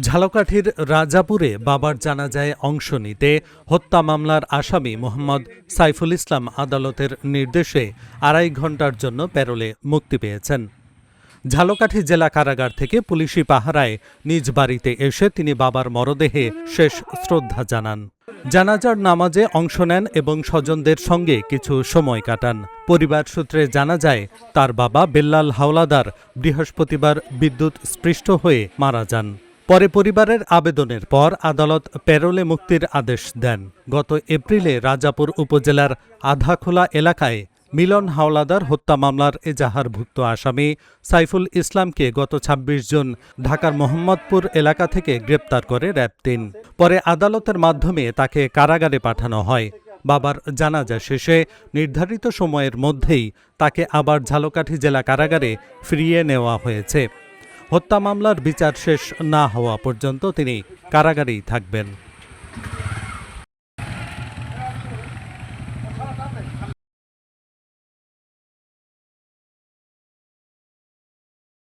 ঝালকাঠির রাজাপুরে বাবার জানাজায় অংশ নিতে হত্যা মামলার আসামি মোহাম্মদ সাইফুল ইসলাম আদালতের নির্দেশে 2.5 ঘণ্টার জন্য প্যারোলে মুক্তি পেয়েছেন। ঝালকাঠি জেলা কারাগার থেকে পুলিশি পাহারায় নিজ বাড়িতে এসে তিনি বাবার মরদেহে শেষ শ্রদ্ধা জানান। জানাজার নামাজে অংশ নেন এবং স্বজনদের সঙ্গে কিছু সময় কাটান। পরিবার সূত্রে জানা যায়, তার বাবা বেল্লাল হাওলাদার বৃহস্পতিবার বিদ্যুৎ স্পৃষ্ট হয়ে মারা যান। পরে পরিবারের আবেদনের পর আদালত প্যারোলে মুক্তির আদেশ দেন। গত এপ্রিলে রাজাপুর উপজেলার আধাখোলা এলাকায় মিলন হাওলাদার হত্যা মামলার এজাহারভুক্ত আসামি সাইফুল ইসলামকে গত ২৬ জুন ঢাকার মোহাম্মদপুর এলাকা থেকে গ্রেপ্তার করে র‍্যাব ৩। পরে আদালতের মাধ্যমে তাকে কারাগারে পাঠানো হয়। বাবার জানাজা শেষে নির্ধারিত সময়ের মধ্যেই তাকে আবার ঝালকাঠি জেলা কারাগারে ফিরিয়ে নেওয়া হয়েছে। হত্যা মামলার বিচার শেষ না হওয়া পর্যন্ত তিনি কারাগারেই থাকবেন।